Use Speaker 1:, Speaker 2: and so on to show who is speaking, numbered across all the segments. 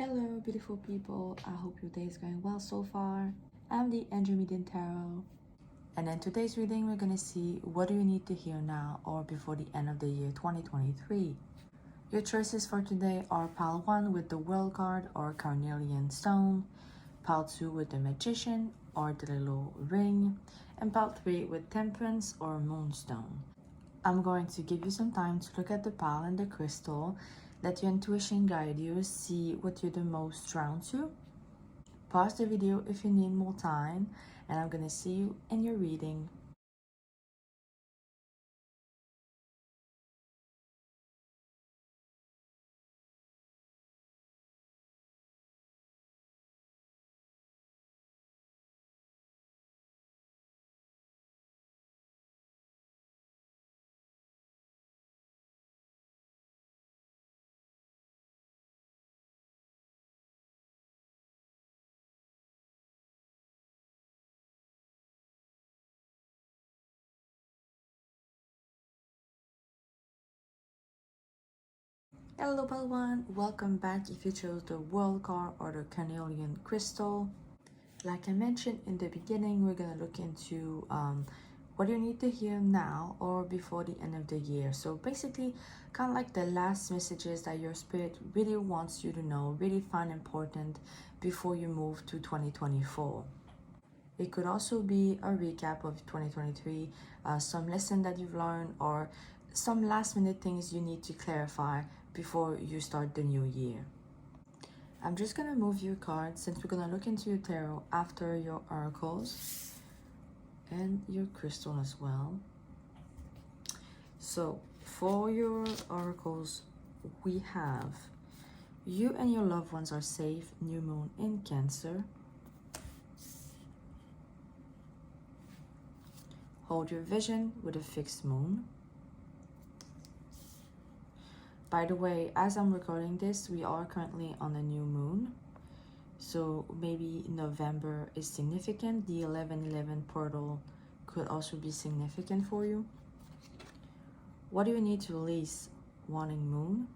Speaker 1: Hello, beautiful people. I hope your day is going well so far. I'm the Andromedian Tarot. And in today's reading, we're going to see what do you need to hear now or before the end of the year 2023. Your choices for today are pile 1 with the World card or Carnelian stone, pile 2 with the Magician or the little ring, and pile 3 with Temperance or Moonstone. I'm going to give you some time to look at the pile and the crystal. Let your intuition guide you, see what you're the most drawn to. Pause the video if you need more time, and I'm going to see you in your reading. Hello, pile 1. Welcome back if you chose the World card or the Carnelian crystal. Like I mentioned in the beginning, we're going to look into what you need to hear now or before the end of the year. So basically, kind of like the last messages that your spirit really wants you to know, really find important before you move to 2024. It could also be a recap of 2023, some lesson that you've learned, or some last minute things you need to clarify before you start the new year. I'm just going to move your cards since we're going to look into your tarot after your oracles and your crystal as well. So for your oracles, we have you and your loved ones are safe, new moon in Cancer. Hold your vision with a fixed moon. By the way, as I'm recording this, we are currently on a new moon. So maybe November is significant. The 11/11 portal could also be significant for you. What do you need to release? Wanting moon.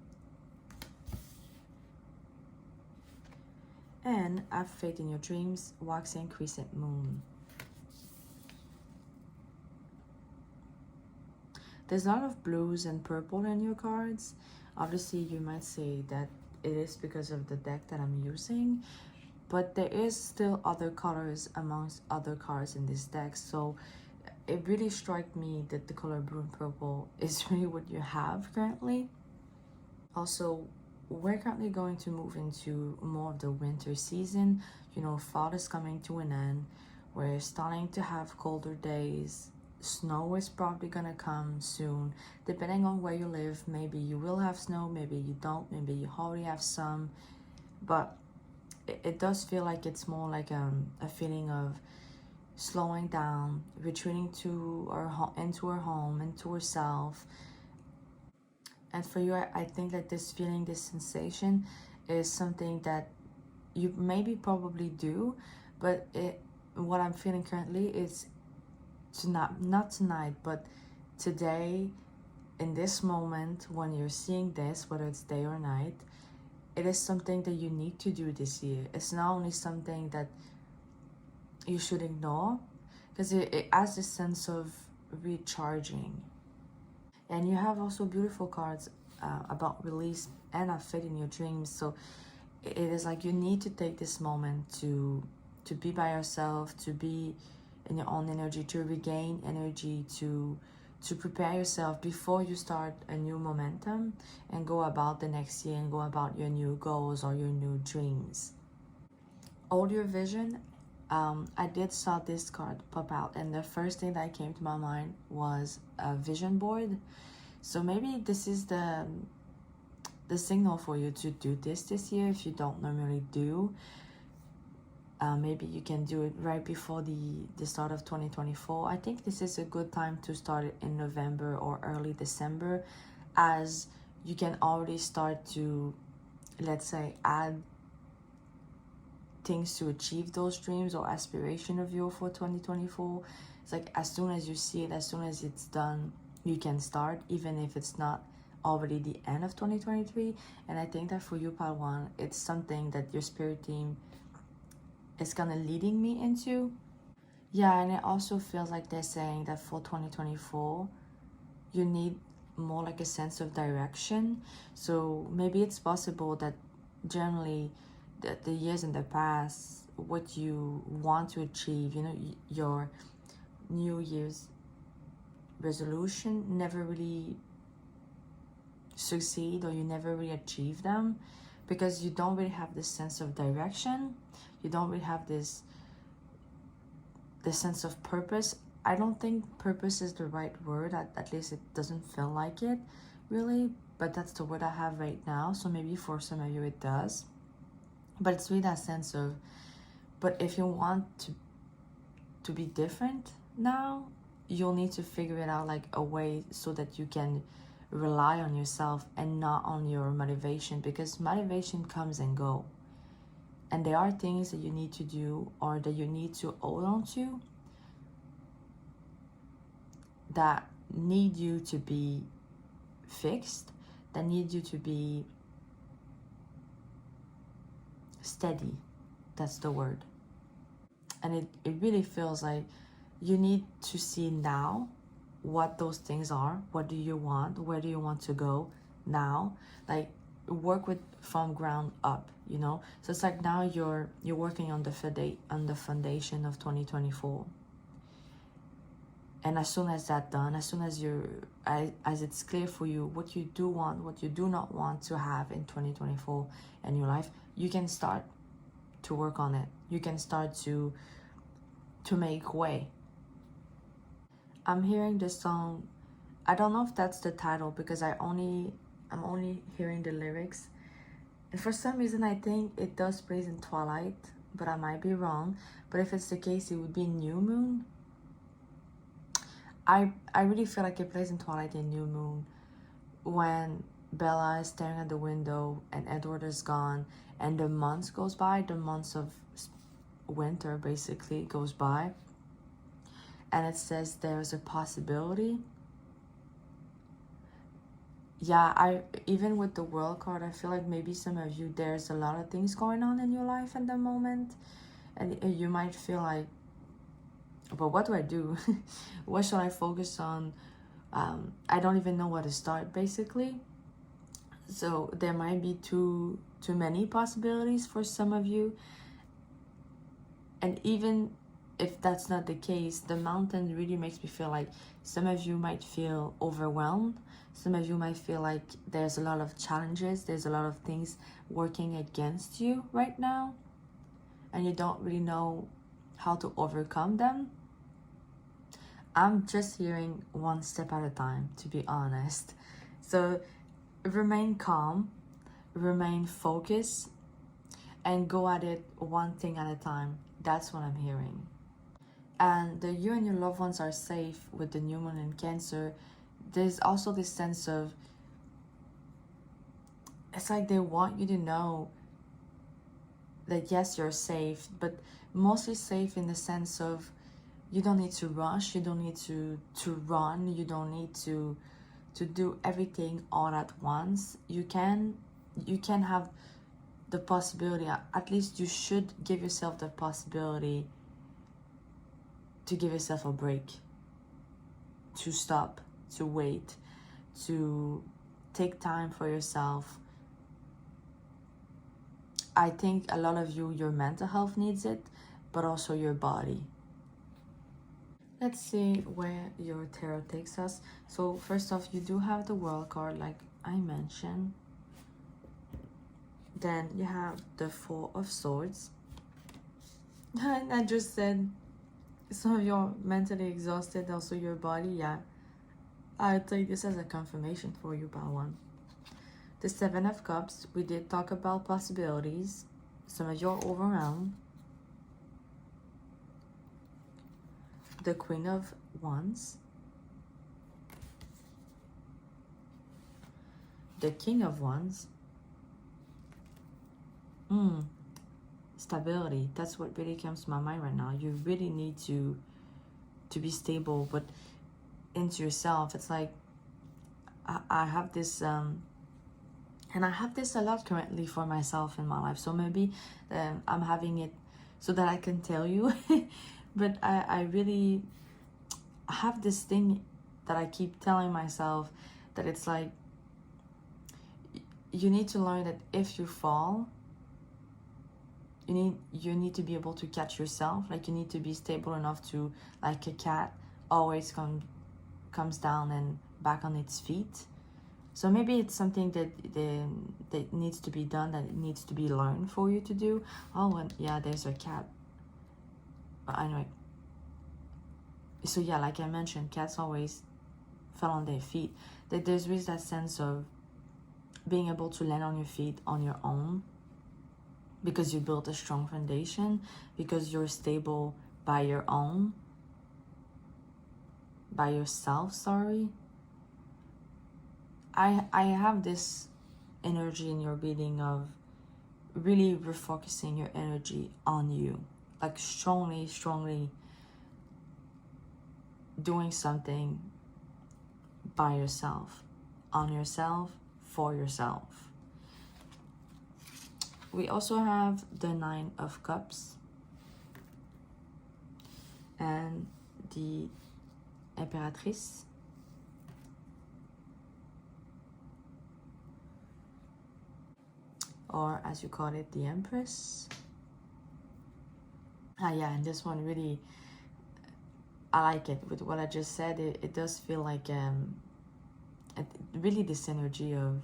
Speaker 1: And have faith in your dreams, waxing crescent moon. There's a lot of blues and purple in your cards. Obviously, you might say that it is because of the deck that I'm using, but there is still other colors amongst other cards in this deck. So it really struck me that the color blue and purple is really what you have currently. Also, we're currently going to move into more of the winter season. You know, fall is coming to an end. We're starting to have colder days. Snow is probably gonna come soon. Depending on where you live, maybe you will have snow, maybe you don't, maybe you already have some. But it does feel like it's more like a feeling of slowing down, retreating to into our home, into ourselves. And for you, I think that this feeling, this sensation is something that you maybe probably do, but what I'm feeling currently is not tonight, but today, in this moment, when you're seeing this, whether it's day or night, it is something that you need to do this year. It's not only something that you should ignore, because it has this sense of recharging. And you have also beautiful cards about release and have faith in your dreams. So it is like you need to take this moment to be by yourself, to be in your own energy, to regain energy, to prepare yourself before you start a new momentum and go about the next year and go about your new goals or your new dreams. Hold your vision. I did saw this card pop out, and the first thing that came to my mind was a vision board. So maybe this is the signal for you to do this year if you don't normally do. Maybe you can do it right before the start of 2024. I think this is a good time to start it in November or early December, as you can already start to, let's say, add things to achieve those dreams or aspiration of yours for 2024. It's like as soon as you see it, as soon as it's done, you can start, even if it's not already the end of 2023. And I think that for you, Pile 1, it's something that your spirit team is kind of leading me into. Yeah, and it also feels like they're saying that for 2024, you need more like a sense of direction. So maybe it's possible that generally the years in the past, what you want to achieve, you know, your New Year's resolution never really succeed, or you never really achieve them because you don't really have this sense of direction. You don't really have this sense of purpose. I don't think purpose is the right word, at least it doesn't feel like it really, but that's the word I have right now. So maybe for some of you it does, but it's really that sense of, but if you want to be different now, you'll need to figure it out, like a way so that you can rely on yourself and not on your motivation, because motivation comes and go, and there are things that you need to do or that you need to hold on to that need you to be fixed, that need you to be steady. That's the word. And it really feels like you need to see now what those things are. What do you want? Where do you want to go now? Like, work with from ground up, you know? So it's like now you're working on the foundation of 2024. And as soon as that's done, as soon as as it's clear for you what you do want, what you do not want to have in 2024 in your life, you can start to work on it. You can start to make way. I'm hearing the song. I don't know if that's the title because I'm only hearing the lyrics. And for some reason, I think it does plays in Twilight, but I might be wrong. But if it's the case, it would be New Moon. I really feel like it plays in Twilight and New Moon when Bella is staring at the window and Edward is gone and the months goes by, the months of winter basically goes by, and it says there's a possibility. Yeah, even with the World card, I feel like maybe some of you, there's a lot of things going on in your life at the moment, and you might feel like, but what do I do? What should I focus on? I don't even know where to start, basically. So there might be too many possibilities for some of you. And even if that's not the case, the mountain really makes me feel like some of you might feel overwhelmed. Some of you might feel like there's a lot of challenges. There's a lot of things working against you right now, and you don't really know how to overcome them. I'm just hearing one step at a time, to be honest. So remain calm, remain focused, and go at it one thing at a time. That's what I'm hearing. And that you and your loved ones are safe with the new moon in Cancer. There's also this sense of, it's like they want you to know that yes, you're safe, but mostly safe in the sense of you don't need to rush, you don't need to run, you don't need to do everything all at once. You can have the possibility, at least you should give yourself the possibility to give yourself a break, to stop, to wait, to take time for yourself. I think a lot of you, your mental health needs it, but also your body. Let's see where your tarot takes us. So first off, you do have the World card, like I mentioned. Then you have the Four of Swords. And I just said some of you are mentally exhausted, also your body. Yeah, I'll take this as a confirmation for you, Pile 1. The Seven of Cups, we did talk about possibilities. Some of you are overwhelmed. The Queen of Wands. The King of Wands. Stability. That's what really comes to my mind right now. You really need to be stable, but into yourself. It's like I have this and I have this a lot currently for myself in my life, so maybe I'm having it so that I can tell you. But I really have this thing that I keep telling myself, that it's like, you need to learn that if you fall, you need to be able to catch yourself. Like, you need to be stable enough to, like a cat, always comes down and back on its feet. So maybe it's something that needs to be done, that it needs to be learned for you to do. Oh, and yeah, there's a cat. But anyway, so yeah, like I mentioned, cats always fell on their feet. That there's really that sense of being able to land on your feet on your own, because you built a strong foundation, because you're stable by yourself, sorry. I have this energy in your reading of really refocusing your energy on you, like strongly doing something by yourself, on yourself, for yourself. We also have the Nine of Cups and the Imperatrice. Or as you call it, the Empress. Yeah, and this one really, I like it. With what I just said, it does feel like really this energy of,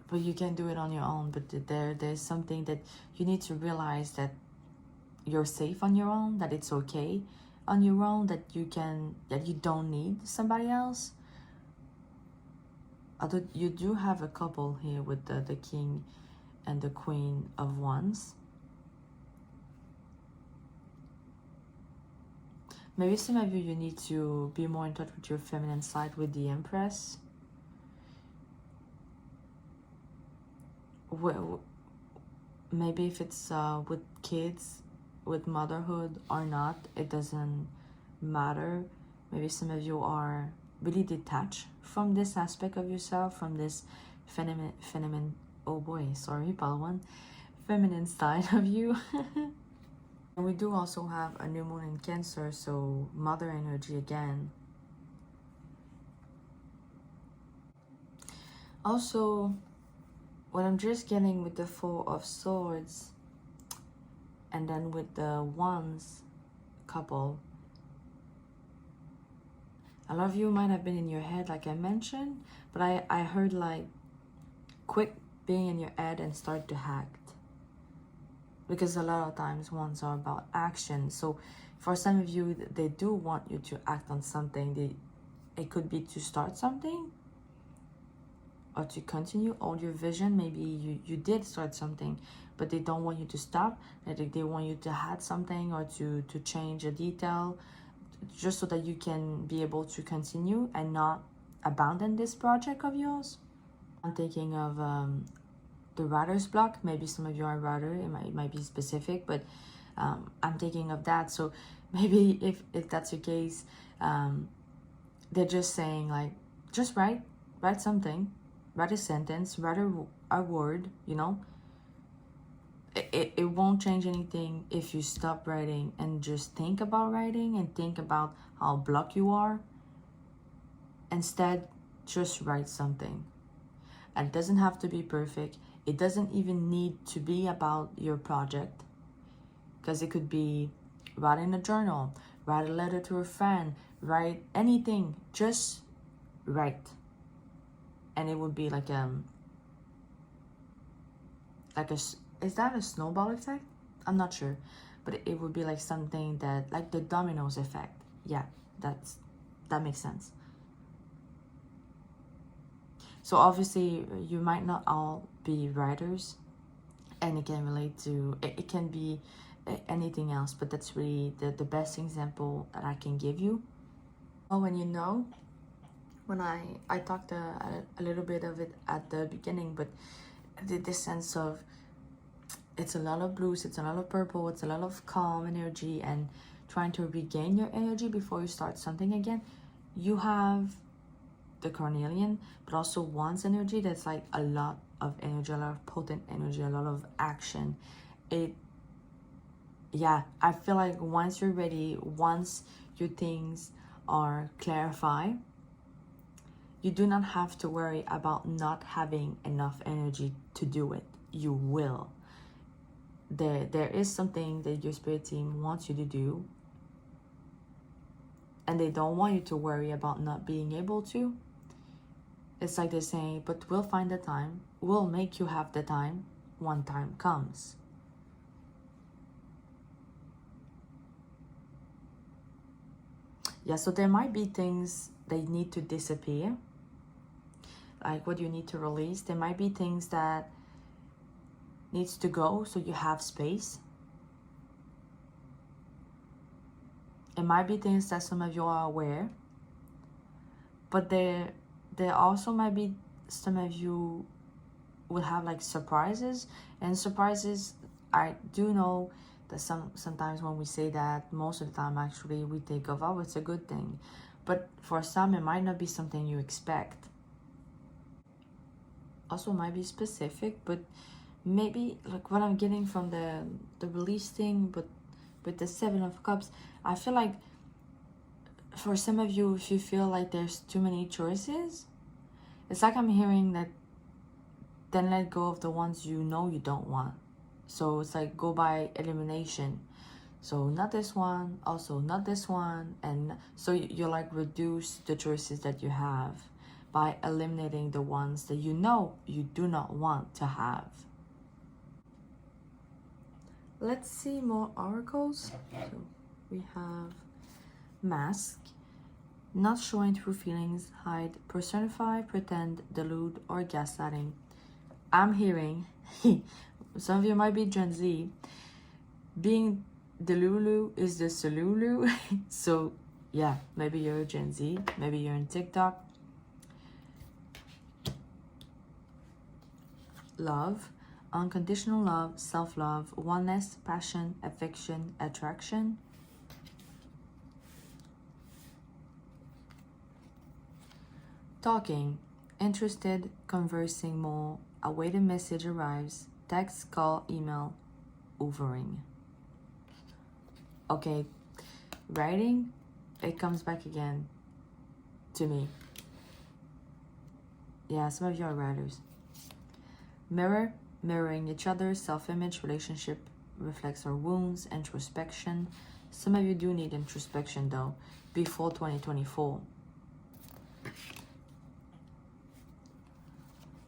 Speaker 1: but you can do it on your own, but there's something that you need to realize, that you're safe on your own, that it's okay on your own, that you don't need somebody else. Although you do have a couple here with the King and the Queen of Wands. Maybe some of you need to be more in touch with your feminine side with the Empress. Well, maybe if it's with kids, with motherhood or not, it doesn't matter. Maybe some of you are really detached from this aspect of yourself, from this feminine oh boy, sorry, Palwan, feminine side of you. And we do also have a new moon in Cancer, so mother energy again. Also, what I'm just getting with the Four of Swords and then with the Wands couple, a lot of you might have been in your head, like I mentioned, but I heard like, quit being in your head and start to act. Because a lot of times Wands are about action. So for some of you, they do want you to act on something. It could be to start something or to continue all your vision. Maybe you did start something, but they don't want you to stop. They want you to add something or to change a detail, just so that you can be able to continue and not abandon this project of yours. I'm thinking of the writer's block. Maybe some of you are writer, it might be specific, but I'm thinking of that. So maybe if that's your case, they're just saying like, just write something, write a sentence, write a word, you know. It won't change anything if you stop writing and just think about writing and think about how blocked you are. Instead, just write something. And it doesn't have to be perfect. It doesn't even need to be about your project, because it could be write in a journal, write a letter to a friend, write anything, just write. And it would be like is that a snowball effect? I'm not sure, but it would be like something that, like the dominoes effect. Yeah, that makes sense. So obviously you might not all be writers, and it can relate to, it can be anything else, but that's really the best example that I can give you. Oh, when you know, when I talked a little bit of it at the beginning, but the sense of, it's a lot of blues, it's a lot of purple, it's a lot of calm energy, and trying to regain your energy before you start something again. You have the Carnelian, but also Wands energy. That's like a lot of energy, a lot of potent energy, a lot of action. Yeah, I feel like once you're ready, once your things are clarified, you do not have to worry about not having enough energy to do it. You will. There is something that your spirit team wants you to do, and they don't want you to worry about not being able to. It's like they're saying, but we'll find the time. We'll make you have the time when time comes. Yeah, so there might be things that need to disappear. Like what you need to release. There might be things that needs to go so you have space. It might be things that some of you are aware. But there also might be some of you will have like surprises. And surprises, I do know that sometimes when we say that, most of the time actually we think of, oh, it's a good thing. But for some, it might not be something you expect. Also might be specific, but maybe like what I'm getting from the release thing, but with the 7 of Cups, I feel like for some of you, if you feel like there's too many choices, it's like I'm hearing that then let go of the ones you know you don't want. So it's like go by elimination. So not this one, also not this one. And so you like reduce the choices that you have by eliminating the ones that you know you do not want to have. Let's see more oracles. So we have Mask, not showing true feelings, hide, personify, pretend, delude, or gaslighting. I'm hearing, some of you might be Gen Z, being Delulu is the Salulu. So yeah, maybe you're a Gen Z, maybe you're in TikTok. Love, unconditional love, self-love, oneness, passion, affection, attraction. Talking, interested, conversing more, await a message arrives, text, call, email, overing. Okay, writing, it comes back again to me. Yeah, some of you are writers. Mirror, mirroring each other, self-image, relationship reflects our wounds, introspection. Some of you do need introspection though, before 2024.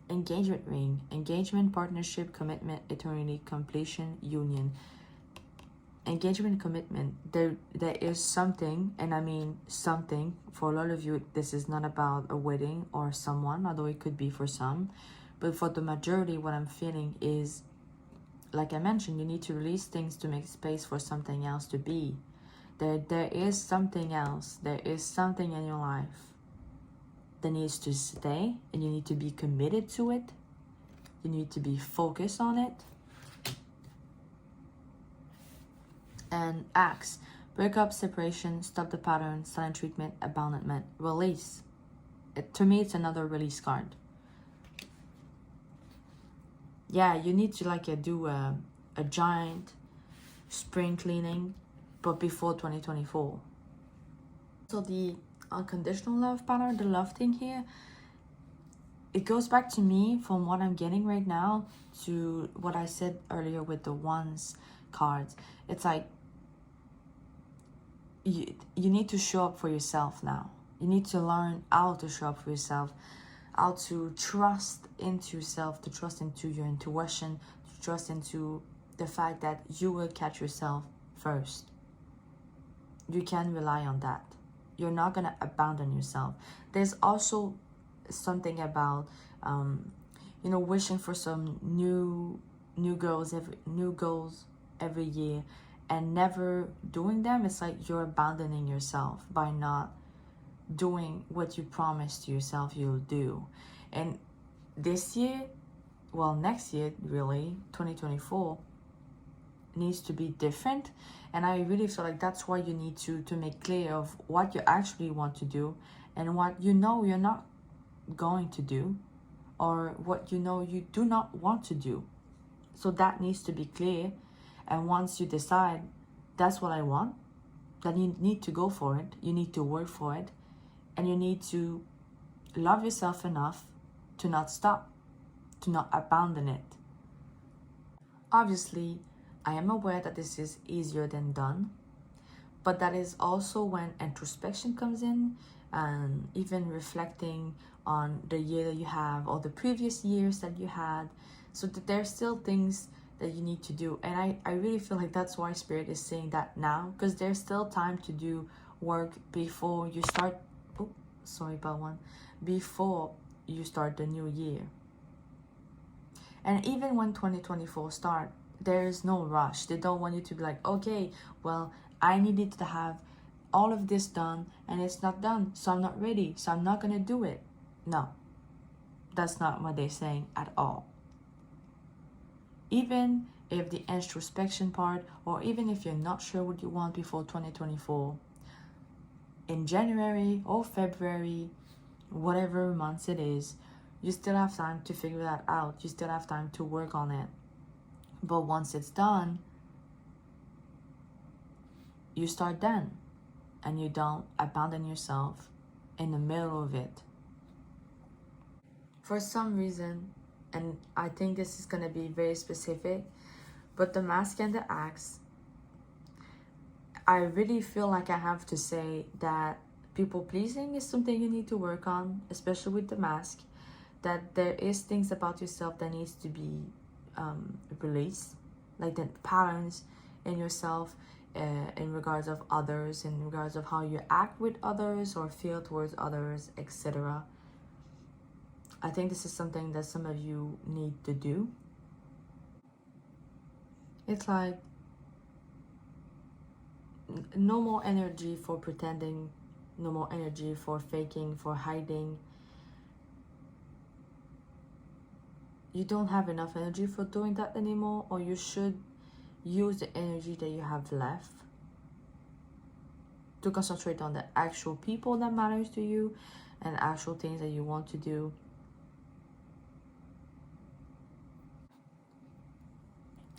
Speaker 1: Engagement ring, engagement, partnership, commitment, eternity, completion, union. Engagement, commitment, there is something, and I mean something. For a lot of you, this is not about a wedding or someone, although it could be for some. But for the majority, what I'm feeling is, like I mentioned, you need to release things to make space for something else to be. There is something else. There is something in your life that needs to stay, and you need to be committed to it. You need to be focused on it. And acts, breakup, separation, stop the pattern, silent treatment, abandonment, release. To me, it's another release card. Yeah, you need to like do a giant spring cleaning, but before 2024. So the unconditional love pattern, the love thing here, it goes back to me from what I'm getting right now to what I said earlier with the Wands cards. It's like you need to show up for yourself now. You need to learn how to show up for yourself, how to trust into yourself, to trust into your intuition, to trust into the fact that you will catch yourself first. You can rely on that. You're not going to abandon yourself. There's also something about, wishing for some new goals every year and never doing them. It's like you're abandoning yourself by not doing what you promised yourself you'll do. And this year, well, next year, really, 2024, needs to be different. And I really feel like that's why you need to make clear of what you actually want to do and what you know you're not going to do, or what you know you do not want to do. So that needs to be clear. And once you decide that's what I want, then you need to go for it. You need to work for it. And you need to love yourself enough to not stop, to not abandon it. Obviously, I am aware that this is easier than done, but that is also when introspection comes in, and even reflecting on the year that you have or the previous years that you had. So that there's still things that you need to do. And I really feel like that's why Spirit is saying that now, because there's still time to do work before you start. Oh, sorry about one. Before you start the new year. And even when 2024 start, there is no rush. They don't want you to be like, okay, well, I needed to have all of this done and it's not done, so I'm not ready, so I'm not gonna do it. No, that's not what they're saying at all. Even if the introspection part, or even if you're not sure what you want before 2024, in January or February, whatever months it is, you still have time to figure that out. You still have time to work on it. But once it's done, you start then, and you don't abandon yourself in the middle of it. For some reason, and I think this is going to be very specific, but the mask and the axe, I really feel like I have to say that people pleasing is something you need to work on, especially with the mask. That there is things about yourself that needs to be released, like the patterns in yourself, in regards of others, in regards of how you act with others or feel towards others, etc. I think this is something that some of you need to do. It's like no more energy for pretending, no more energy for faking, for hiding. You don't have enough energy for doing that anymore, or you should use the energy that you have left to concentrate on the actual people that matters to you and actual things that you want to do.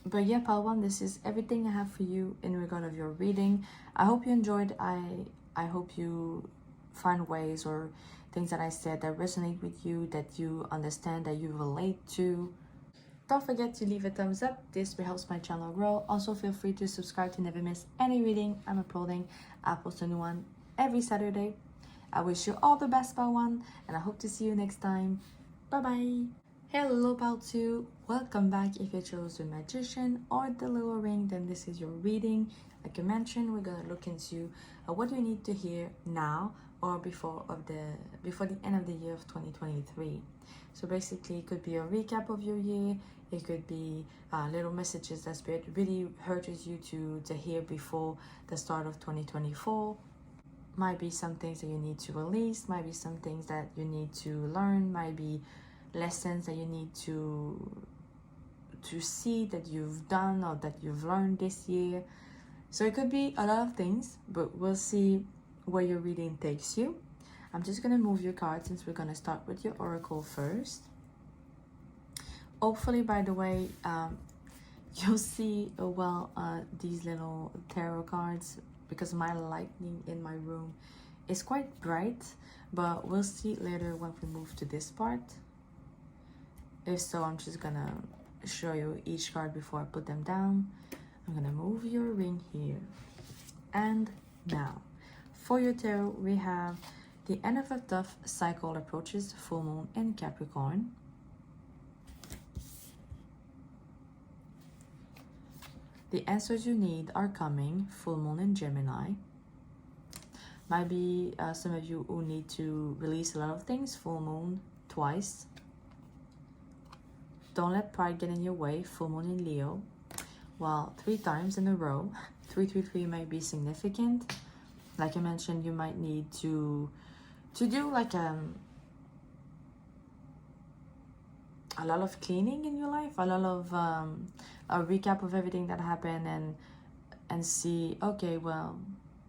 Speaker 1: But yeah, Pile 1, this is everything I have for you in regard of your reading. I hope you enjoyed. I hope you find ways or things that I said that resonate with you, that you understand, that you relate to. Don't forget to leave a thumbs up. This will help my channel grow. Also, feel free to subscribe to never miss any reading I'm uploading. I post a new one every Saturday. I wish you all the best, Pile 1, and I hope to see you next time. Bye-bye. Hello, Pile 2. Welcome back. If you chose the Magician or the Little Ring, then this is your reading. Like I mentioned, we're going to look into what you need to hear now or before the end of the year of 2023. So basically, it could be a recap of your year. It could be little messages that Spirit really urges you to hear before the start of 2024. Might be some things that you need to release. Might be some things that you need to learn. Might be lessons that you need to see that you've done or that you've learned this year. So it could be a lot of things, but we'll see where your reading takes you. I'm just going to move your cards since we're going to start with your oracle first. Hopefully, by the way, you'll see these little tarot cards, because my lighting in my room is quite bright, but we'll see later when we move to this part. If so, I'm just going to show you each card before I put them down. I'm going to move your ring here. And now, for your tarot, we have the end of a tough cycle approaches full moon in Capricorn. The answers you need are coming, full moon in Gemini. Might be some of you who need to release a lot of things, full moon twice. Don't let pride get in your way, full moon in Leo. Well, 3 times in a row. 333 might be significant. Like I mentioned, you might need to do like a lot of cleaning in your life, a lot of a recap of everything that happened, and see, okay, well,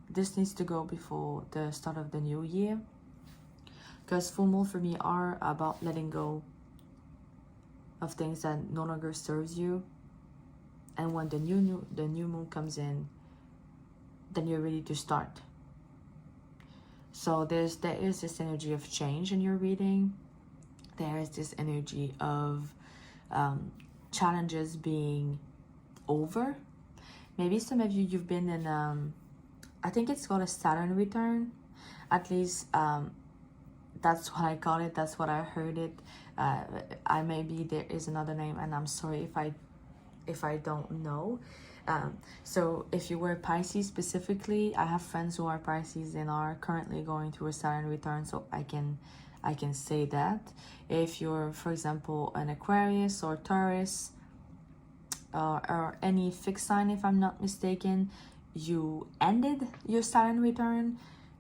Speaker 1: this needs to go before the start of the new year. Because full moon for me are about letting go of things that no longer serves you. And when the new moon comes in, then you're ready to start. So there is this energy of change in your reading. There is this energy of challenges being over. Maybe some of you, you've been in I think it's called a Saturn return. At least that's what I call it. That's what I heard it. Maybe there is another name, and I'm sorry if I don't know. So if you were Pisces specifically, I have friends who are Pisces and are currently going through a Saturn return, so I can say that. If you're, for example, an Aquarius or Taurus, or any fixed sign, if I'm not mistaken, you ended your Saturn return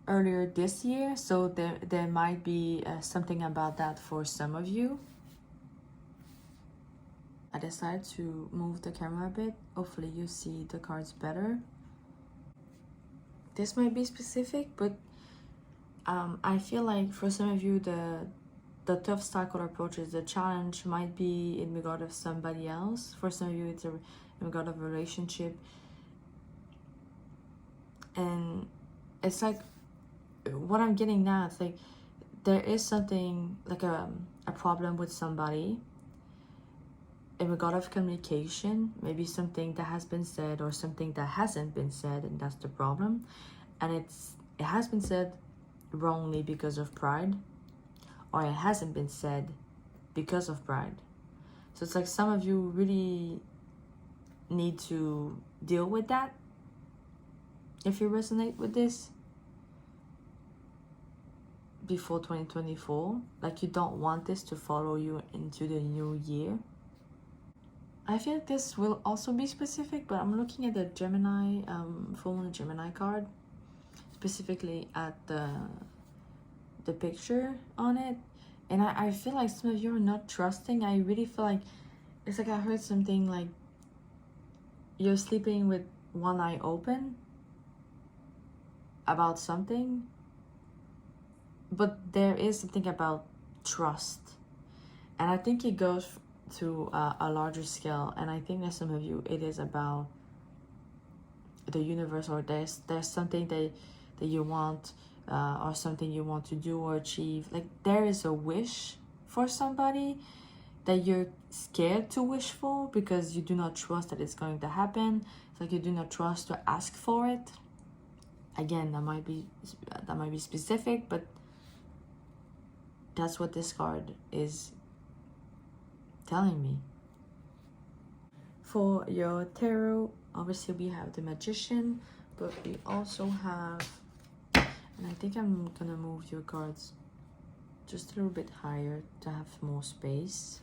Speaker 1: earlier this year, so there might be something about that for some of you. I decided to move the camera a bit. Hopefully you see the cards better. This might be specific, but I feel like for some of you, the tough cycle approaches, the challenge might be in regard of somebody else. For some of you, it's in regard of a relationship. And it's like, what I'm getting now, it's like there is something like a problem with somebody in regard of communication, maybe something that has been said or something that hasn't been said, and that's the problem. And it has been said wrongly because of pride, or it hasn't been said because of pride. So it's like some of you really need to deal with that if you resonate with this before 2024. Like, you don't want this to follow you into the new year. I feel like this will also be specific, but I'm looking at the Gemini, full moon Gemini card, specifically at the picture on it. And I feel like some of you are not trusting. I really feel like it's like I heard something like you're sleeping with one eye open about something, but there is something about trust. And I think it goes to a larger scale, and I think that some of you, it is about the universe, or there's something that you want, or something you want to do or achieve. Like, there is a wish for somebody that you're scared to wish for because you do not trust that it's going to happen. It's like you do not trust to ask for it. Again, that might be specific, but that's what this card is telling me. For your tarot, obviously we have the Magician, but we also have, and I think I'm gonna move your cards just a little bit higher to have more space.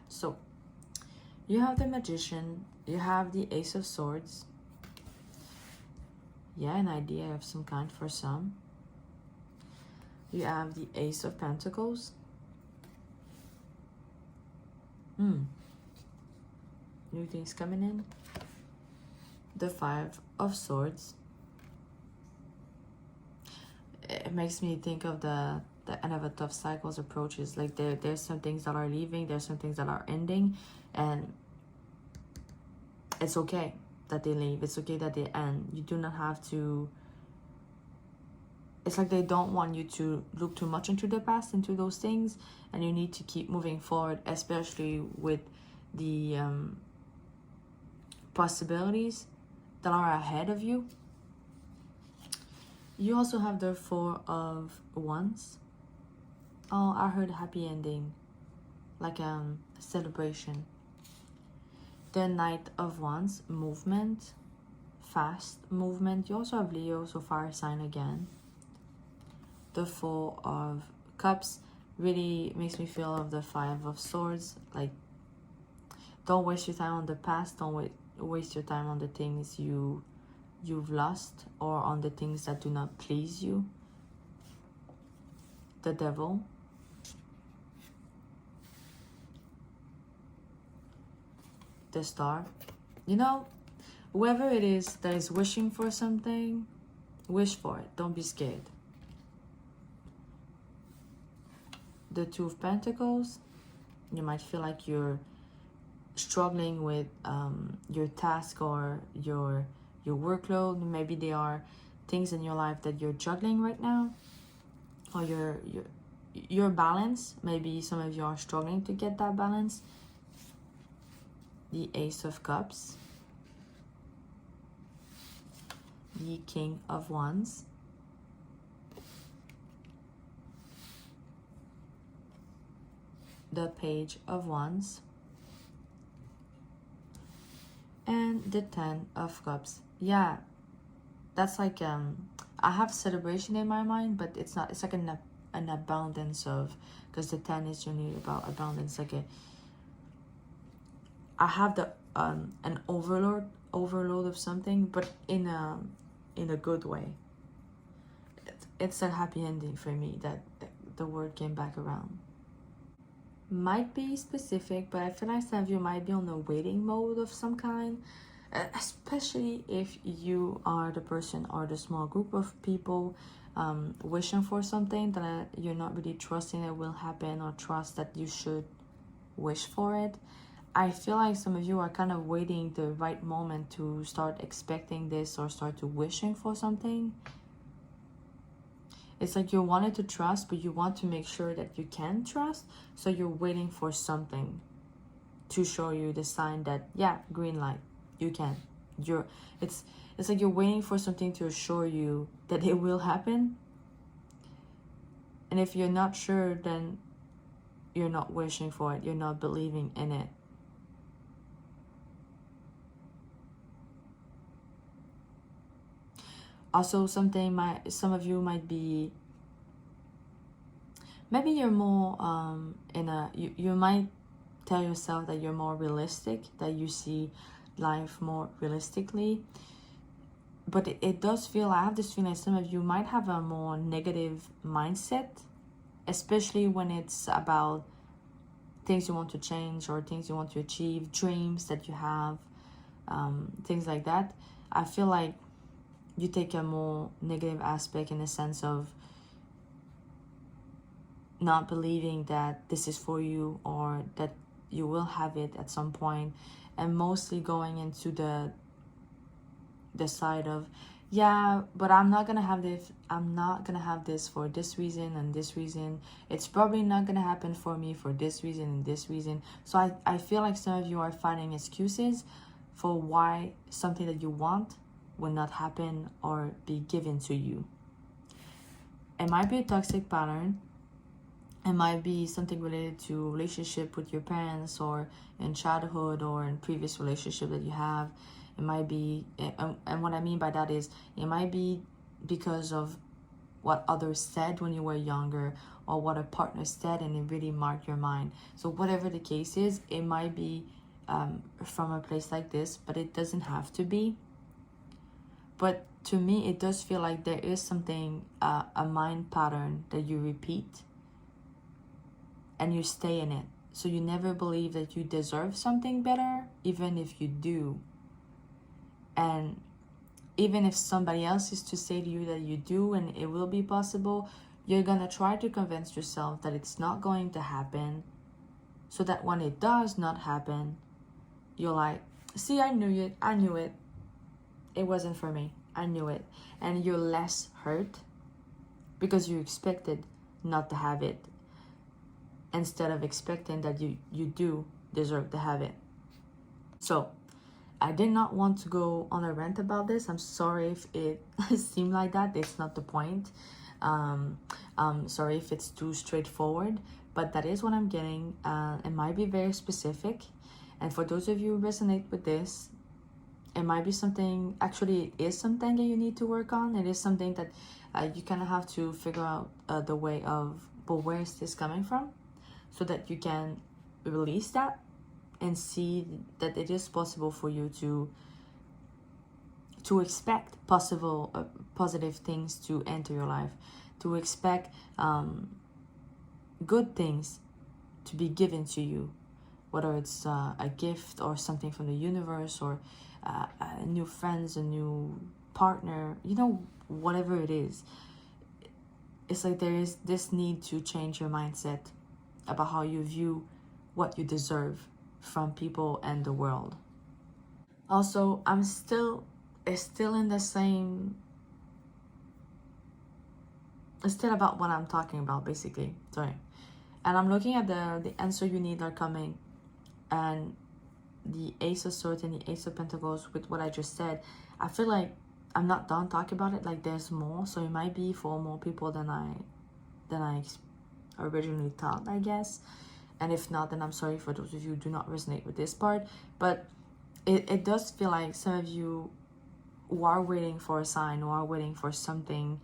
Speaker 1: So you have the Magician, you have the Ace of Swords. Yeah, an idea of some kind for some. You have the Ace of Pentacles. New things coming in. The Five of Swords. It makes me think of the end of a tough cycles approaches. Like, there's some things that are leaving, there's some things that are ending, and it's okay that they leave. It's okay that they end. You do not have to. It's like they don't want you to look too much into the past, into those things, and you need to keep moving forward, especially with the possibilities that are ahead of you. You also have the Four of Wands. Oh, I heard happy ending, like a celebration. The Knight of Wands, movement, fast movement. You also have Leo, so fire sign again. The Four of Cups really makes me feel of the Five of Swords. Like, don't waste your time on the past. Don't waste your time on the things you've lost, or on the things that do not please you. The Devil. The Star. You know, whoever it is that is wishing for something, wish for it. Don't be scared. the Two of Pentacles. You might feel like you're struggling with your task or your workload. Maybe there are things in your life that you're juggling right now, or your balance. Maybe some of you are struggling to get that balance. The Ace of Cups, the King of Wands, the Page of Wands, and the Ten of Cups. Yeah, that's like I have celebration in my mind, but it's not. It's like an abundance of, because the 10 is generally about abundance. Like I have the an overload of something, but in a good way. It's a happy ending for me that the word came back around. Might be specific, but I feel like some of you might be on a waiting mode of some kind, especially if you are the person or the small group of people wishing for something that you're not really trusting it will happen, or trust that you should wish for it. I feel like some of you are kind of waiting the right moment to start expecting this or start to wishing for something. It's like you wanted to trust, but you want to make sure that you can trust. So you're waiting for something to show you the sign that, yeah, green light, you can. It's like you're waiting for something to assure you that it will happen. And if you're not sure, then you're not wishing for it. You're not believing in it. Also, some of you might be, maybe you're more you might tell yourself that you're more realistic, that you see life more realistically. But it does feel, I have this feeling some of you might have a more negative mindset, especially when it's about things you want to change or things you want to achieve, dreams that you have, things like that. I feel like you take a more negative aspect in the sense of not believing that this is for you or that you will have it at some point, and mostly going into the side of, yeah, but I'm not gonna have this for this reason and this reason. It's probably not gonna happen for me for this reason and this reason. So I feel like some of you are finding excuses for why something that you want will not happen or be given to you. It might be a toxic pattern. It might be something related to relationship with your parents, or in childhood, or in previous relationship that you have. It might be, and what I mean by that is, it might be because of what others said when you were younger, or what a partner said and it really marked your mind. So whatever the case is, it might be from a place like this, but it doesn't have to be. But to me, it does feel like there is something, a mind pattern that you repeat and you stay in it. So you never believe that you deserve something better, even if you do. And even if somebody else is to say to you that you do and it will be possible, you're going to try to convince yourself that it's not going to happen, so that when it does not happen, you're like, see, I knew it. It wasn't for me. I knew it. And you're less hurt because you expected not to have it, instead of expecting that you do deserve to have it. So I did not want to go on a rant about this. I'm sorry if it seemed like that. It's not the point. Sorry if it's too straightforward, but that is what I'm getting. It might be very specific. And for those of you who resonate with this, it might be something, actually it is something that you need to work on. It is something that you kind of have to figure out the way of, but where is this coming from? So that you can release that and see that it is possible for you to expect positive things to enter your life, to expect good things to be given to you, whether it's a gift or something from the universe, or new friends, a new partner, whatever it is. It's like there is this need to change your mindset about how you view what you deserve from people and the world. Also, it's still in the same, it's still about what I'm talking about, basically. Sorry. And I'm looking at the answer you need are coming, and the Ace of Swords and the Ace of Pentacles with what I just said. I feel like I'm not done talking about it. Like, there's more, so it might be for more people than I originally thought, I guess. And if not, then I'm sorry for those of you who do not resonate with this part. But it does feel like some of you who are waiting for a sign, or are waiting for something,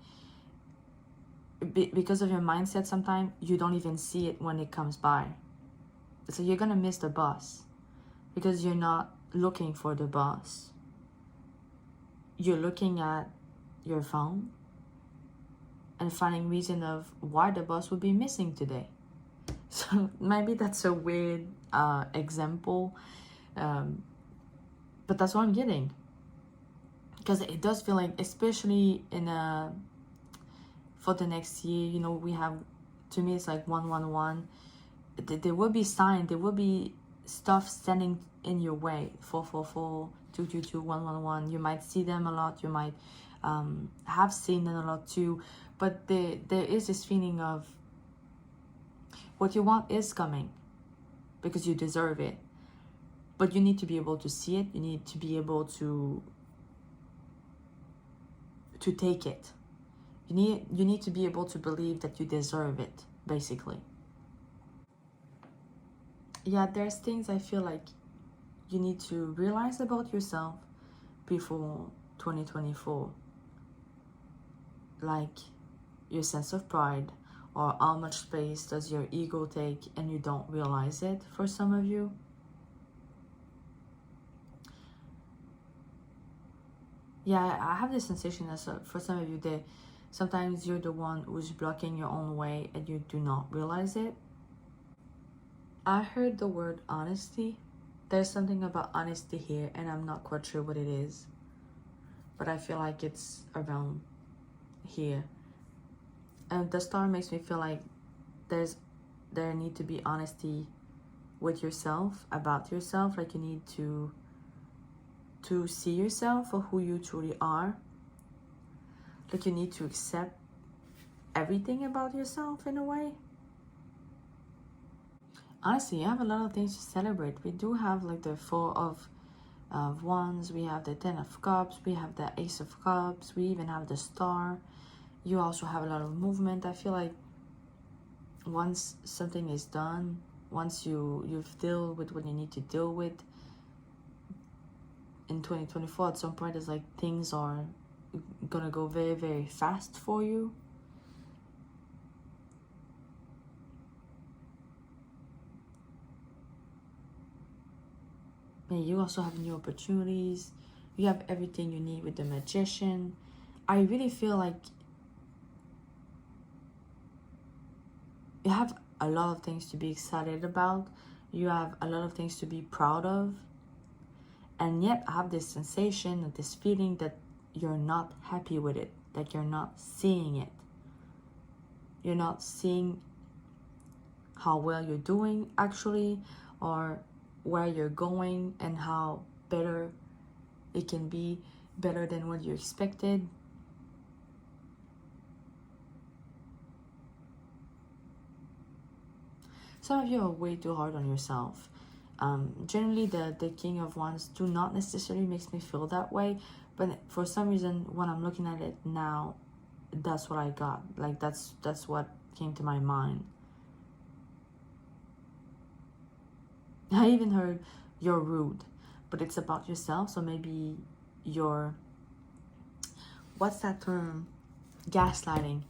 Speaker 1: because of your mindset, sometimes you don't even see it when it comes by. So you're gonna miss the bus because you're not looking for the bus. You're looking at your phone and finding reason of why the bus would be missing today. So maybe that's a weird example, but that's what I'm getting. Because it does feel like, especially in for the next year, you know, we have, to me it's like 111. There will be signs, there will be stuff standing in your way. 444, 222, 111. You might see them a lot, you might have seen them a lot too, but there is this feeling of what you want is coming because you deserve it. But you need to be able to see it. You need to be able to take it. You need to be able to believe that you deserve it, basically. Yeah, there's things I feel like you need to realize about yourself before 2024. Like your sense of pride, or how much space does your ego take and you don't realize it for some of you. Yeah, I have this sensation that for some of you that sometimes you're the one who's blocking your own way and you do not realize it. I heard the word honesty. There's something about honesty here, and I'm not quite sure what it is, but I feel like it's around here. And the star makes me feel like there need to be honesty with yourself, about yourself. Like you need to see yourself for who you truly are. Like you need to accept everything about yourself in a way. Honestly, you have a lot of things to celebrate. We do have like the Four of Wands, we have the Ten of Cups, we have the Ace of Cups, we even have the Star. You also have a lot of movement. I feel like once something is done, once you've dealt with what you need to deal with in 2024, at some point it's like things are gonna go very, very fast for you. And you also have new opportunities. You have everything you need with the Magician. I really feel like you have a lot of things to be excited about. You have a lot of things to be proud of. And yet I have this sensation, this feeling that you're not happy with it, that you're not seeing it. You're not seeing how well you're doing actually, or where you're going and how better it can be, better than what you expected. Some of you are way too hard on yourself. Generally, the King of Wands do not necessarily makes me feel that way, but for some reason, when I'm looking at it now, that's what I got. Like that's what came to my mind. I even heard you're rude, but it's about yourself. So maybe you're, what's that term? Gaslighting.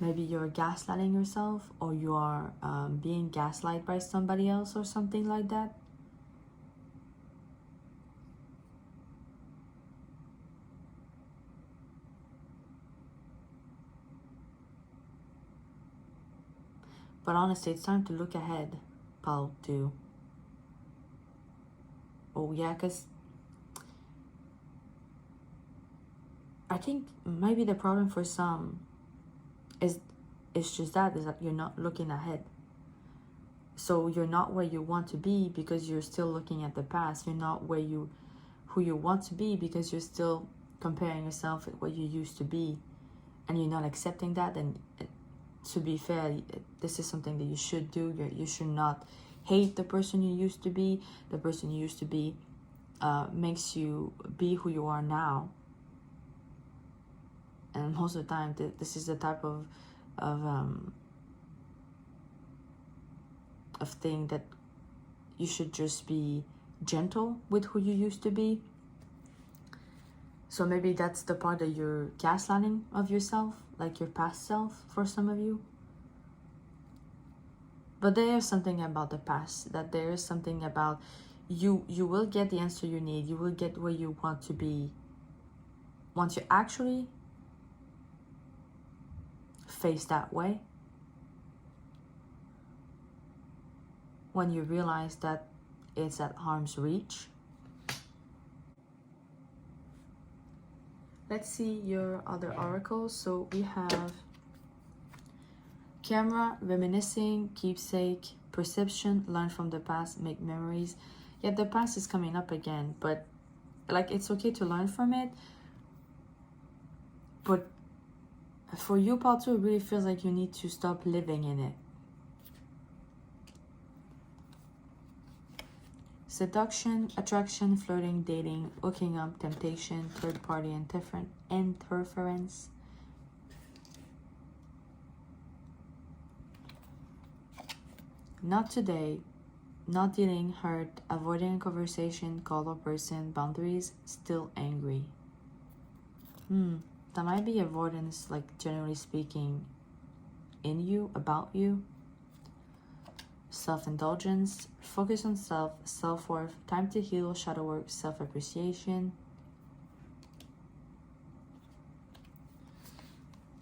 Speaker 1: Maybe you're gaslighting yourself, or you are being gaslighted by somebody else or something like that. But honestly, it's time to look ahead, Paul, too. Oh yeah, because I think maybe the problem for some is just that, is that you're not looking ahead. So you're not where you want to be because you're still looking at the past. You're not who you want to be because you're still comparing yourself with what you used to be, and you're not accepting that. And to be fair, this is something that you should do. You should not hate the person you used to be. The person you used to be makes you be who you are now. And most of the time, this is the type of thing that you should just be gentle with who you used to be. So maybe that's the part that you're gaslighting of yourself, like your past self for some of you. But there is something about the past, that there is something about you will get the answer you need. You will get where you want to be once you actually face that way. When you realize that it's at harm's reach. Let's see your other oracles. So we have camera, reminiscing, keepsake, perception, learn from the past, make memories. Yeah, the past is coming up again, but like it's okay to learn from it. But for you, Pal 2, it really feels like you need to stop living in it. Seduction, attraction, flirting, dating, hooking up, temptation, third party interference. Not today, not dealing, hurt, avoiding a conversation, call a person, boundaries, still angry. That might be avoidance, like generally speaking, in you, about you. Self-indulgence, focus on self, self-worth, time to heal, shadow work, self-appreciation.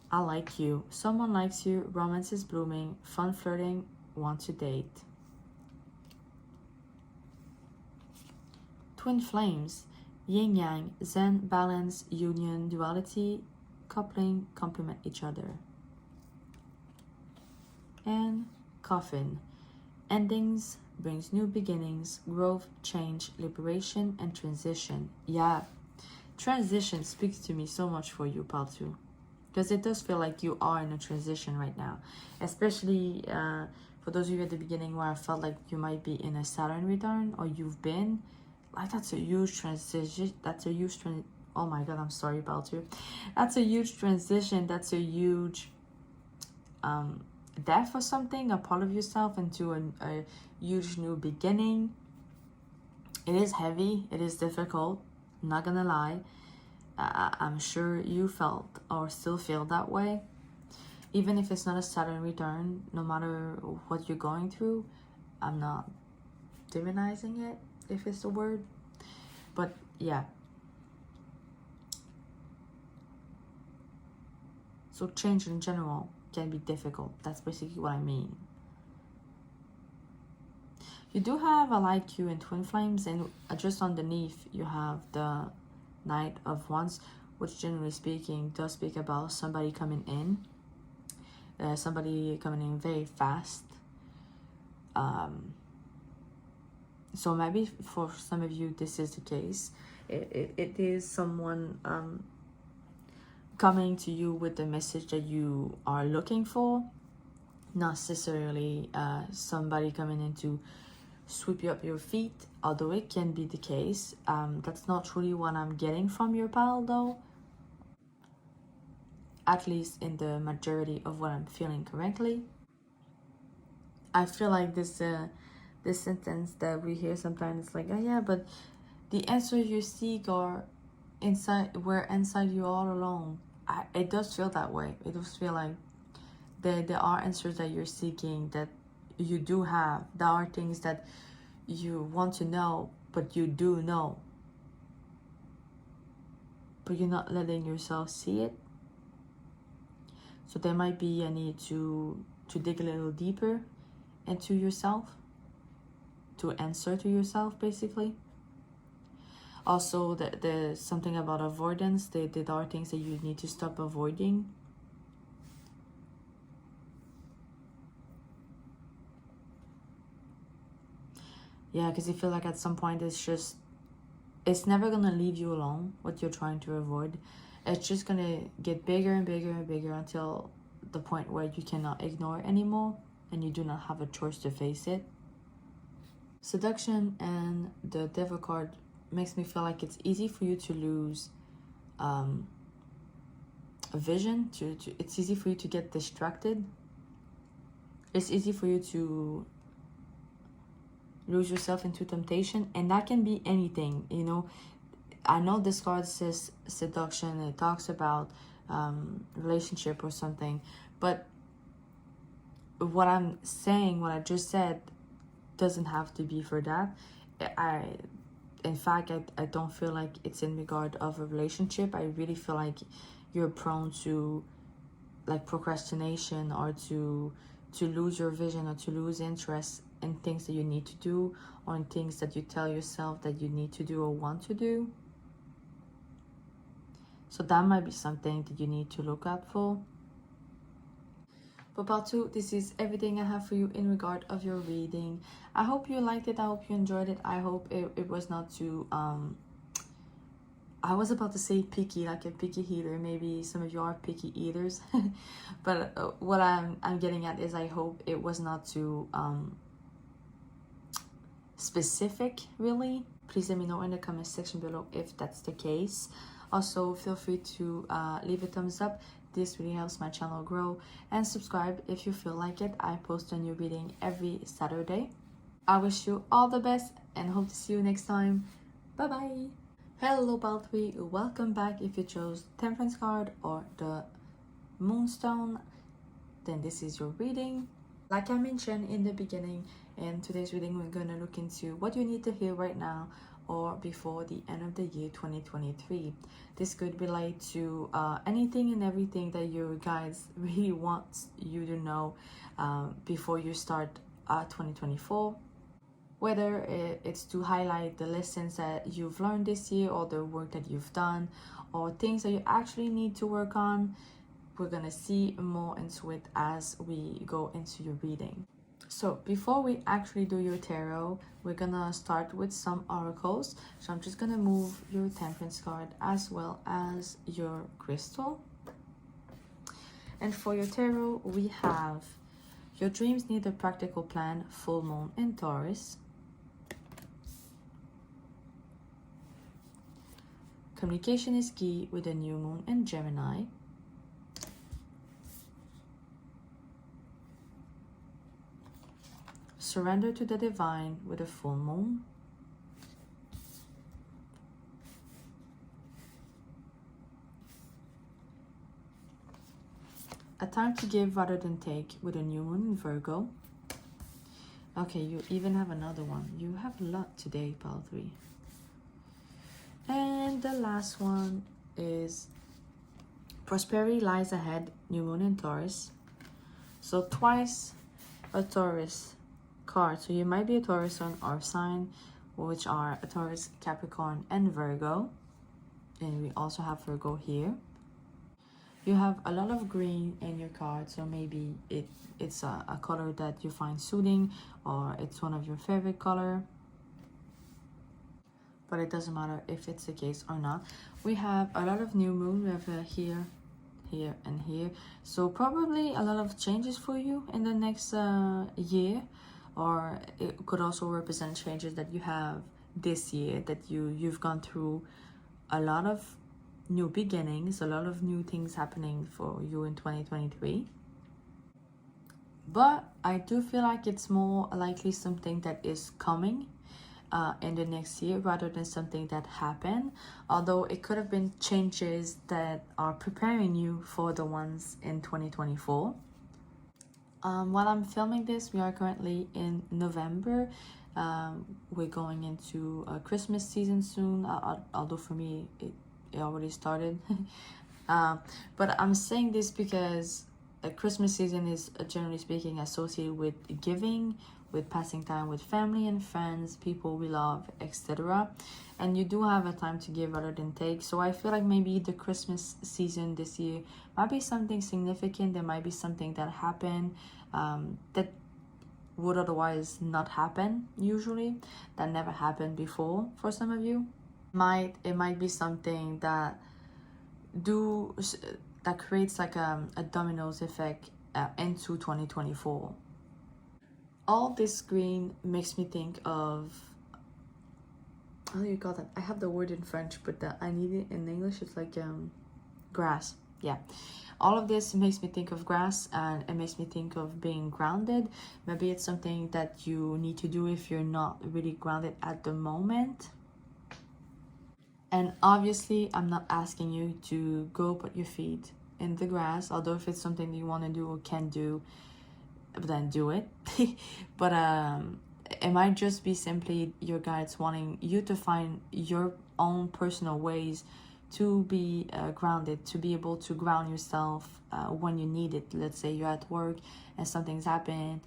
Speaker 1: I like you, someone likes you, romance is blooming, fun flirting, want to date. Twin flames, yin yang, zen, balance, union, duality, coupling, complement each other. And coffin, endings brings new beginnings, growth, change, liberation, and transition. Yeah, transition speaks to me so much for you, Pal 2. Because it does feel like you are in a transition right now. Especially for those of you at the beginning where I felt like you might be in a Saturn return, or you've been. Like, that's a huge transition. That's a huge oh my god, I'm sorry, Pal 2. That's a huge transition. That's a huge death or something, a part of yourself into a huge new beginning. It is heavy, it is difficult, I'm not gonna lie. I'm sure you felt or still feel that way. Even if it's not a Saturn return, no matter what you're going through, I'm not demonizing it, if it's the word. But yeah. So change in general can be difficult. That's basically what I mean. You do have a like you in twin flames, and just underneath you have the Knight of Wands, which generally speaking does speak about somebody coming in. Somebody coming in very fast. So maybe for some of you this is the case. It is someone coming to you with the message that you are looking for. Not necessarily somebody coming in to sweep you up your feet, although it can be the case. That's not truly what I'm getting from your pal, though. At least in the majority of what I'm feeling currently. I feel like this sentence that we hear sometimes, it's like, oh yeah, but the answers you seek are inside you all along. It does feel that way. It does feel like there are answers that you're seeking that you do have. There are things that you want to know, but you do know. But you're not letting yourself see it. So there might be a need to dig a little deeper into yourself, to answer to yourself, basically. Also, there's something about avoidance. There are things that you need to stop avoiding. Yeah, because you feel like at some point it's never gonna leave you alone, what you're trying to avoid. It's just gonna get bigger and bigger and bigger until the point where you cannot ignore it anymore and you do not have a choice to face it. Seduction and the Devil card makes me feel like it's easy for you to lose a vision. It's easy for you to get distracted. It's easy for you to lose yourself into temptation, and that can be anything, you know. I know this card says seduction, it talks about relationship or something, but what I'm saying, what I just said, doesn't have to be for that. In fact, I don't feel like it's in regard of a relationship. I really feel like you're prone to like procrastination, or to lose your vision, or to lose interest in things that you need to do, or in things that you tell yourself that you need to do or want to do. So that might be something that you need to look out for. For part 2, this is everything I have for you in regard of your reading. I hope you liked it. I hope you enjoyed it. I hope it was not too I was about to say picky, like a picky healer. Maybe some of you are picky eaters. But what I'm getting at is I hope it was not too specific, really. Please let me know in the comment section below if that's the case. Also, feel free to leave a thumbs up. This really helps my channel grow. And subscribe if you feel like it. I post a new reading every Saturday. I wish you all the best and hope to see you next time. Bye bye. Hello pile 3, welcome back. If you chose Temperance card or the Moonstone, then this is your reading. Like I mentioned in the beginning, in today's reading we're going to look into what you need to hear right now or before the end of the year 2023. This could relate to anything and everything that your guides really want you to know before you start 2024. Whether it's to highlight the lessons that you've learned this year, or the work that you've done, or things that you actually need to work on. We're gonna see more into it as we go into your reading. So before we actually do your tarot, we're gonna start with some oracles. So I'm just gonna move your Temperance card as well as your crystal. And for your tarot, we have your dreams need a practical plan, full moon in Taurus. Communication is key with a new moon in Gemini. Surrender to the divine with a full moon. A time to give rather than take with a new moon in Virgo. Okay, you even have another one. You have a lot today, pile 3. And the last one is prosperity lies ahead, new moon in Taurus. So twice a Taurus card. So you might be a Taurus sun or sign, which are a Taurus, Capricorn, and Virgo. And we also have Virgo here. You have a lot of green in your card, so maybe it's a color that you find soothing, or it's one of your favorite color. But it doesn't matter if it's the case or not. We have a lot of new moon. We have here, here, and here. So probably a lot of changes for you in the next year. Or it could also represent changes that you have this year, that you've gone through a lot of new beginnings, a lot of new things happening for you in 2023. But I do feel like it's more likely something that is coming in the next year rather than something that happened, although it could have been changes that are preparing you for the ones in 2024. While I'm filming this, we are currently in November. We're going into a Christmas season soon, although for me it already started. But I'm saying this because Christmas season is generally speaking associated with giving, with passing time with family and friends, people we love, etc. And you do have a time to give rather than take. So I feel like maybe the Christmas season this year might be something significant. There might be something that happened that would otherwise not happen usually, that never happened before for some of you. It might be something that do that creates like a dominoes effect into 2024. All this green makes me think of, how do you call that? I have the word in French, but I need it in English. It's like grass. Yeah. All of this makes me think of grass, and it makes me think of being grounded. Maybe it's something that you need to do if you're not really grounded at the moment. And obviously, I'm not asking you to go put your feet in the grass, although if it's something you want to do or can do, then do it. But it might just be simply your guides wanting you to find your own personal ways to be grounded, to be able to ground yourself when you need it. Let's say you're at work and something's happening,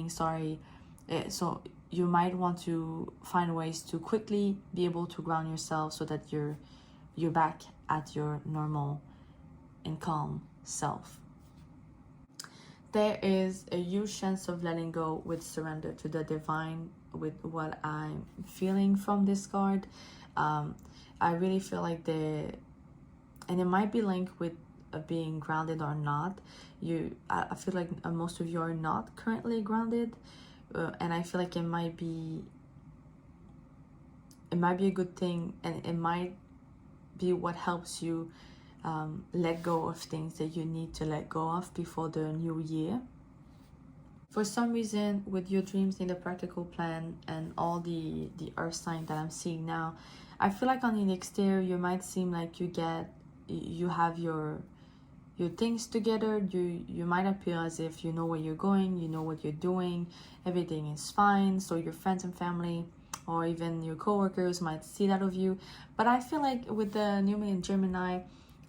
Speaker 1: so you might want to find ways to quickly be able to ground yourself so that you're back at your normal and calm self. There is a huge chance of letting go with surrender to the divine, with what I'm feeling from this card. I really feel like and it might be linked with being grounded or not. I feel like most of you are not currently grounded, and I feel like it might be a good thing, and it might be what helps you let go of things that you need to let go of before the new year. For some reason, with your dreams in the practical plan and all the earth sign that I'm seeing now, I feel like on the exterior you might seem like you have your things together. You might appear as if you know where you're going, you know what you're doing, everything is fine. So your friends and family or even your coworkers might see that of you. But I feel like with the new moon in Gemini,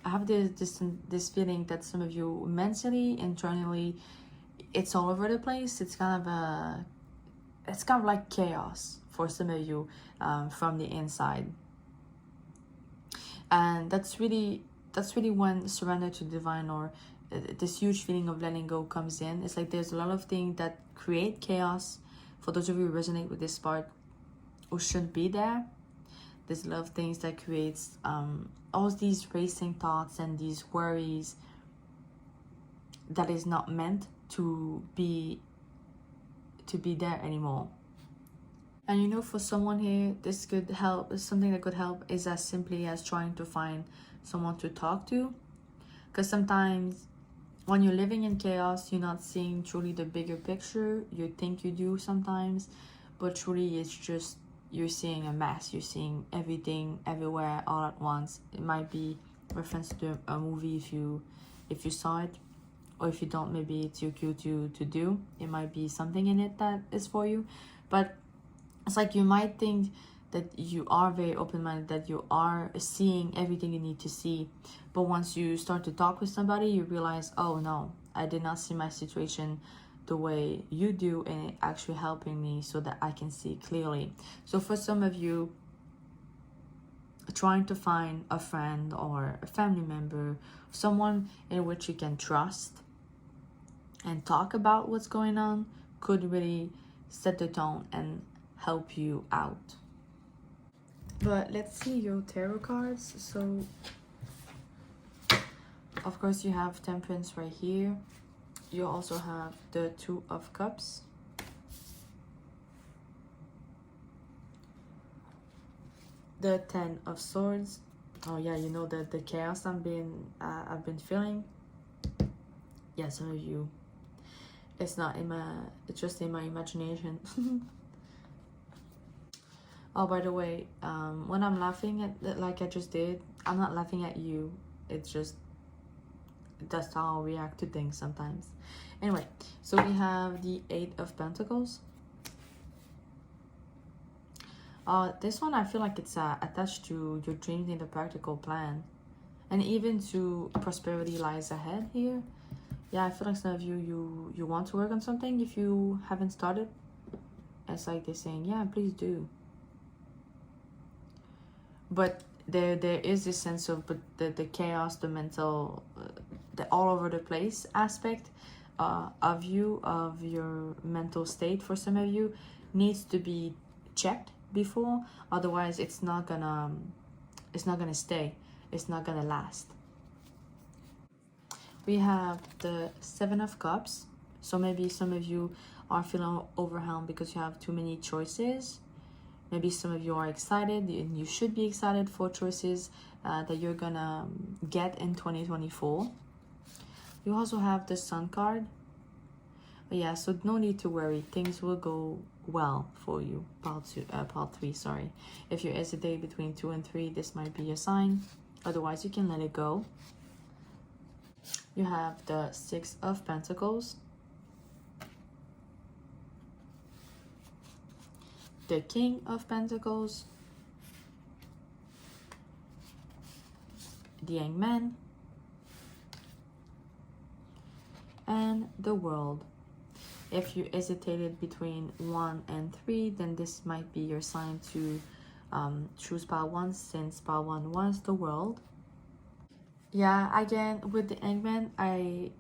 Speaker 1: I have this feeling that some of you mentally, internally, it's all over the place. It's kind of like chaos for some of you from the inside, and that's really when surrender to divine, or this huge feeling of letting go comes in. It's like there's a lot of things that create chaos. For those of you who resonate with this part, who shouldn't be there. There's a lot of things that creates all these racing thoughts and these worries that is not meant to be there anymore. And you know, for someone here, this could help. Something that could help is as simply as trying to find someone to talk to, because sometimes when you're living in chaos, you're not seeing truly the bigger picture. You think you do sometimes, but truly it's just you're seeing a mess. You're seeing everything everywhere all at once. It might be reference to a movie if you saw it, or if you don't, maybe it's your cue to do. It might be something in it that is for you. But it's like you might think that you are very open-minded, that you are seeing everything you need to see, but once you start to talk with somebody, you realize, oh no, I did not see my situation the way you do, and it actually helping me so that I can see clearly. So for some of you, trying to find a friend or a family member, someone in which you can trust and talk about what's going on, could really set the tone and help you out. But let's see your tarot cards. So of course you have Temperance right here. You also have the Two of Cups, the Ten of Swords. Oh yeah, you know the chaos I've been feeling. Yeah, some of you, it's just in my imagination. Oh, by the way, when I'm laughing at like I just did, I'm not laughing at you. It's just that's how I react to things sometimes. Anyway, so we have the Eight of Pentacles. This one I feel like it's attached to your dreams in the practical plan, and even to prosperity lies ahead here. Yeah, I feel like some of you want to work on something if you haven't started. It's like they're saying, yeah, please do. But there is this sense of the chaos, the mental, the all over the place aspect. of you, of your mental state for some of you, needs to be checked before. Otherwise, it's not gonna stay. It's not gonna last. We have the Seven of Cups. So maybe some of you are feeling overwhelmed because you have too many choices. Maybe some of you are excited, and you should be excited for choices that you're gonna get in 2024. You also have the Sun card. Yeah, so no need to worry. Things will go well for you. Part 3, sorry. If you hesitate between 2 and 3, this might be a sign. Otherwise, you can let it go. You have the Six of Pentacles, the King of Pentacles, the Hangman, and the World. If you hesitated between 1 and 3, then this might be your sign to choose part 1, since part 1 was the World. Yeah, again, with the Hangman, I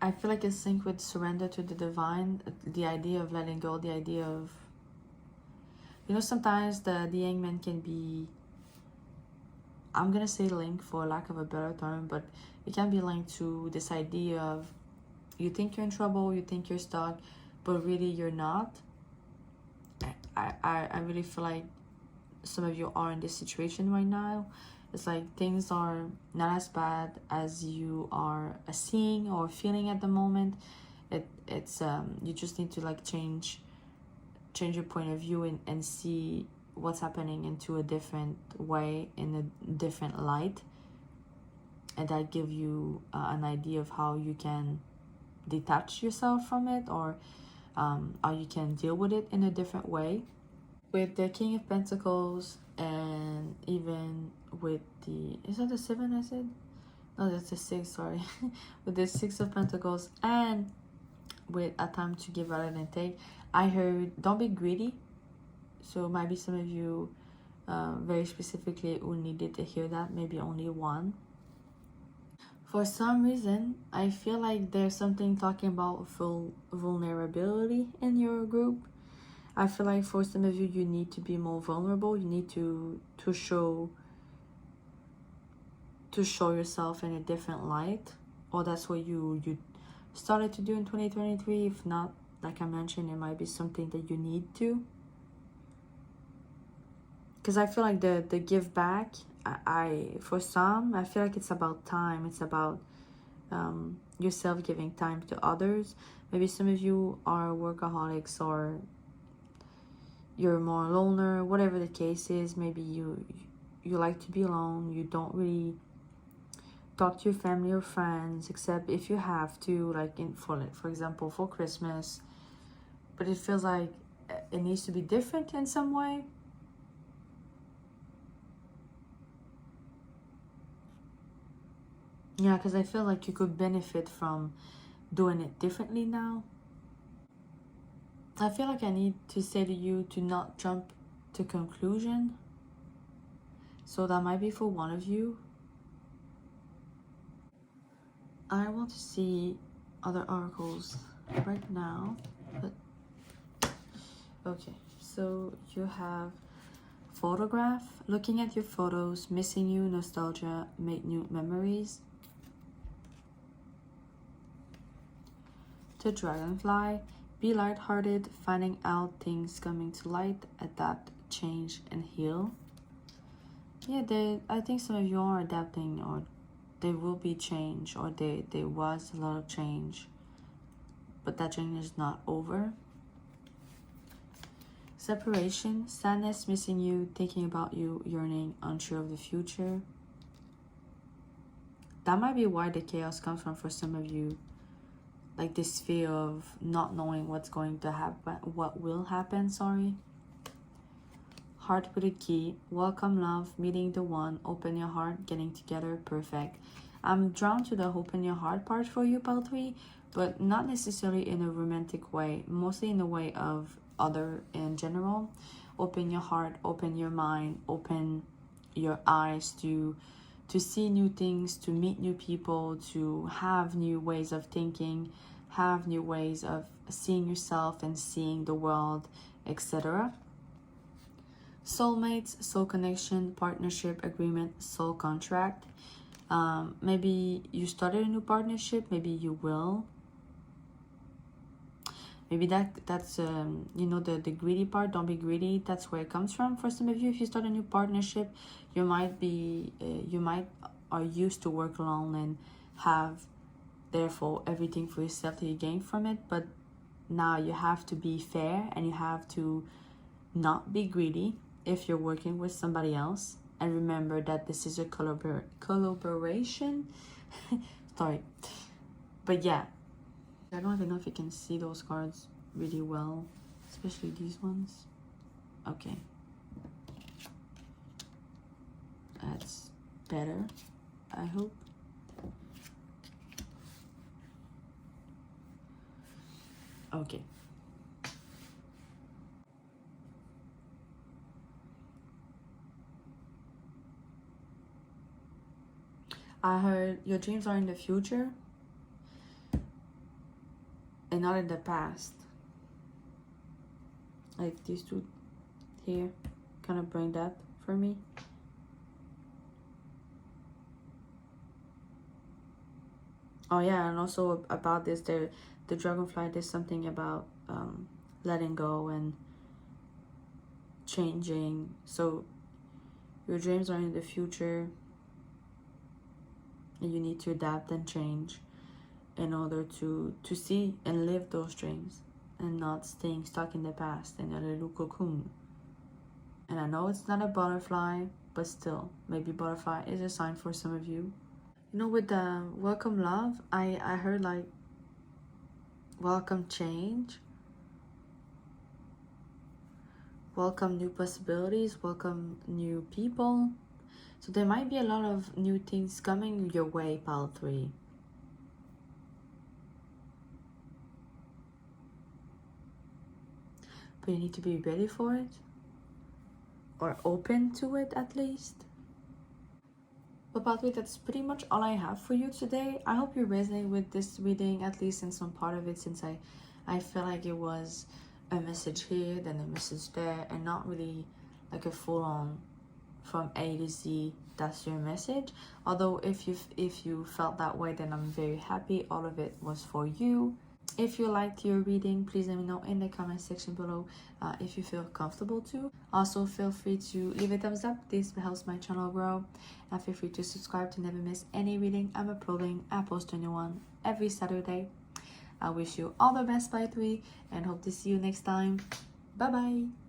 Speaker 1: feel like it's synced with surrender to the divine, the idea of letting go, the idea of, you know, sometimes the Hangman can be, I'm gonna say linked for lack of a better term, but it can be linked to this idea of, you think you're in trouble, you think you're stuck, but really you're not. I really feel like some of you are in this situation right now. It's like things are not as bad as you are seeing or feeling at the moment. It's you just need to like change your point of view and see what's happening into a different way, in a different light, and that give you an idea of how you can detach yourself from it, or how you can deal with it in a different way. With the King of Pentacles, and even with the, is that the 7 I said? No, that's the 6, sorry. With the Six of Pentacles, and with a time to give out and take, I heard don't be greedy. So maybe some of you very specifically who needed to hear that, maybe only one. For some reason, I feel like there's something talking about full vulnerability in your group. I feel like for some of you, you need to be more vulnerable. You need to show yourself in a different light, or that's what you started to do in 2023. If not, like I mentioned, it might be something that you need to. Because I feel like the give back, for some, I feel like it's about time. It's about yourself giving time to others. Maybe some of you are workaholics, or you're more loner, whatever the case is. Maybe you like to be alone. You don't really talk to your family or friends, except if you have to, like for example, for Christmas. But it feels like it needs to be different in some way. Yeah, because I feel like you could benefit from doing it differently now. I feel like I need to say to you to not jump to conclusion. So that might be for one of you. I want to see other articles right now, but okay. So you have photograph, looking at your photos, missing you, nostalgia, make new memories. The dragonfly, be lighthearted, finding out things coming to light, adapt, change, and heal. Yeah, I think some of you are adapting, or there will be change, or there was a lot of change, but that change is not over. Separation, sadness, missing you, thinking about you, yearning, unsure of the future. That might be why the chaos comes from for some of you. Like this fear of not knowing what's going to happen, what will happen, sorry. Heart with a key, welcome love, meeting the one, open your heart, getting together, perfect. I'm drawn to the open your heart part for you, part 3, but not necessarily in a romantic way, mostly in the way of other in general. Open your heart, open your mind, open your eyes to see new things, to meet new people, to have new ways of thinking. have new ways of seeing yourself and seeing the world, etc. Soulmates, soul connection, partnership, agreement, soul contract. Maybe you started a new partnership, maybe you will. Maybe that's you know, the greedy part. Don't be greedy. That's where it comes from. For some of you, if you start a new partnership, you might be are used to work alone and have therefore everything for yourself that you gain from it. But now you have to be fair and you have to not be greedy if you're working with somebody else. And remember that this is a collaboration. Sorry, but yeah, I don't even know if you can see those cards really well, especially these ones. Okay, that's better, I hope. Okay. I heard your dreams are in the future and not in the past. Like these two here kind of bring that for me. Oh yeah, and also about this, the dragonfly, there's something about letting go and changing. So your dreams are in the future and you need to adapt and change in order to see and live those dreams and not staying stuck in the past in a little cocoon. And I know it's not a butterfly, but still, maybe butterfly is a sign for some of you. You know, with the welcome love, I heard like welcome change, welcome new possibilities, welcome new people. So there might be a lot of new things coming your way, pile 3. But you need to be ready for it, or open to it at least. But pile 3, that's pretty much all I have for you today. I hope you resonate with this reading, at least in some part of it, since I feel like it was a message here, then a message there, and not really like a full-on from A to Z, that's your message. Although if you felt that way, then I'm very happy. All of it was for you. If you liked your reading, please let me know in the comment section below if you feel comfortable to. Also, feel free to leave a thumbs up. This helps my channel grow. And feel free to subscribe to never miss any reading I'm uploading. I post a new one every Saturday. I wish you all the best, pile 3, and hope to see you next time. Bye bye.